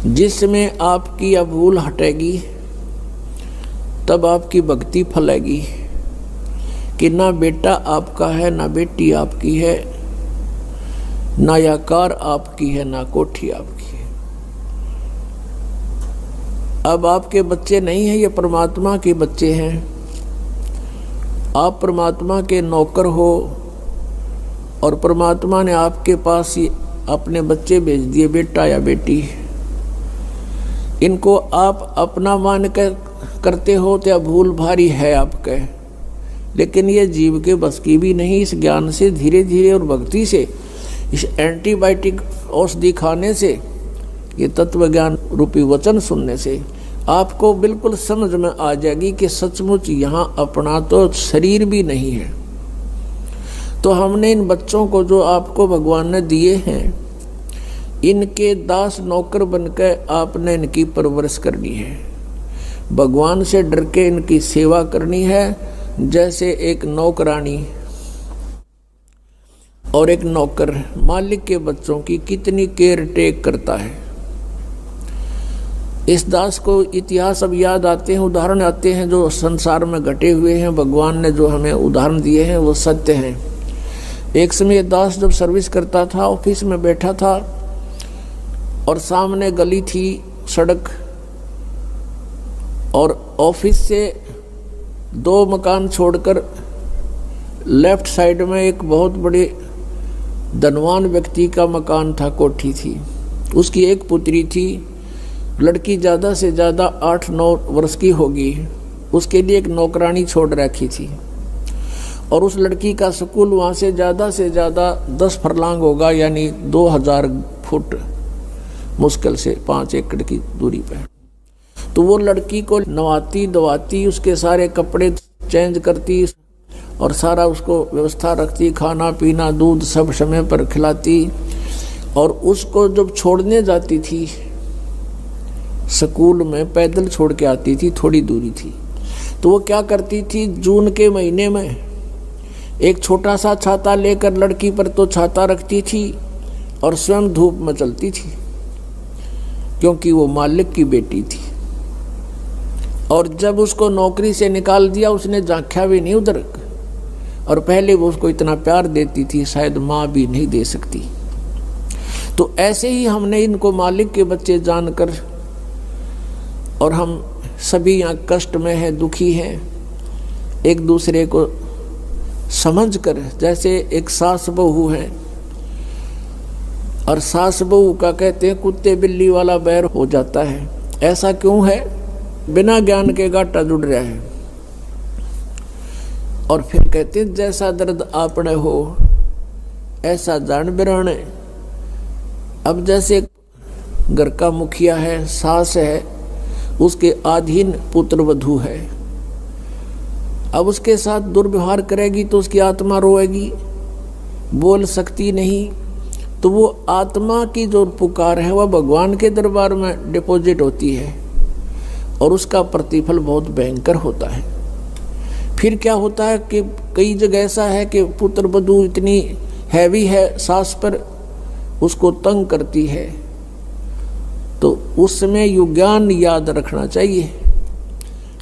जिसमें आपकी यह भूल हटेगी तब आपकी भक्ति फलेगी कि ना बेटा आपका है, ना बेटी आपकी है, ना यह कार आपकी है, ना कोठी आपकी है। अब आपके बच्चे नहीं हैं, ये परमात्मा के बच्चे हैं। आप परमात्मा के नौकर हो और परमात्मा ने आपके पास ही अपने बच्चे भेज दिए, बेटा या बेटी। इनको आप अपना मान कर करते हो तो भूल भारी है आपके, लेकिन ये जीव के बस की भी नहीं। इस ज्ञान से धीरे धीरे और भक्ति से, इस एंटीबायोटिक औषधि खाने से, ये तत्व ज्ञान रूपी वचन सुनने से आपको बिल्कुल समझ में आ जाएगी कि सचमुच यहाँ अपना तो शरीर भी नहीं है। तो हमने इन बच्चों को जो आपको भगवान ने दिए हैं, इनके दास नौकर बनकर आपने इनकी परवरिश करनी है। भगवान से डर के इनकी सेवा करनी है, जैसे एक नौकरानी और एक नौकर मालिक के बच्चों की कितनी केयर टेक करता है। इस दास को इतिहास अब याद आते हैं, उदाहरण आते हैं जो संसार में घटे हुए हैं। भगवान ने जो हमें उदाहरण दिए हैं वो सत्य हैं। एक समय दास जब सर्विस करता था, ऑफिस में बैठा था और सामने गली थी, सड़क, और ऑफिस से 2 मकान छोड़कर लेफ्ट साइड में एक बहुत बड़े धनवान व्यक्ति का मकान था, कोठी थी। उसकी एक पुत्री थी, लड़की ज़्यादा से ज़्यादा 8-9 वर्ष की होगी। उसके लिए एक नौकरानी छोड़ रखी थी और उस लड़की का स्कूल वहाँ से ज़्यादा 10 फरलांग होगा, यानी 2000 फुट मुश्किल से 5 एकड़ की दूरी पर। तो वो लड़की को नवाती धवाती, उसके सारे कपड़े चेंज करती और सारा उसको व्यवस्था रखती, खाना पीना दूध सब समय पर खिलाती। और उसको जब छोड़ने जाती थी स्कूल में, पैदल छोड़ के आती थी, थोड़ी दूरी थी, तो वो क्या करती थी, जून के महीने में एक छोटा सा छाता लेकर लड़की पर तो छाता रखती थी और स्वयं धूप में चलती थी, क्योंकि वो मालिक की बेटी थी। और जब उसको नौकरी से निकाल दिया, उसने झांका भी नहीं उधर, और पहले वो उसको इतना प्यार देती थी, शायद माँ भी नहीं दे सकती। तो ऐसे ही हमने इनको मालिक के बच्चे जानकर, और हम सभी यहाँ कष्ट में हैं, दुखी हैं, एक दूसरे को समझकर, जैसे एक सास बहू है और सास बहू का कहते हैं कुत्ते बिल्ली वाला बैर हो जाता है। ऐसा क्यों है? बिना ज्ञान के गाटा जुड़ रहा है। और फिर कहते हैं जैसा दर्द आपने हो ऐसा जान बिराने। अब जैसे घर का मुखिया है, सास है, उसके अधीन पुत्र वधू है, अब उसके साथ दुर्व्यवहार करेगी तो उसकी आत्मा रोएगी, बोल सकती नहीं। तो वो आत्मा की जो पुकार है वह भगवान के दरबार में डिपॉजिट होती है और उसका प्रतिफल बहुत भयंकर होता है। फिर क्या होता है कि कई जगह ऐसा है कि पुत्र वधू इतनी हैवी है सास पर, उसको तंग करती है। तो उस समय ये ज्ञान याद रखना चाहिए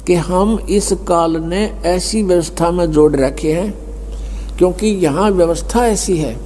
कि हम इस काल ने ऐसी व्यवस्था में जोड़ रखे हैं, क्योंकि यहाँ व्यवस्था ऐसी है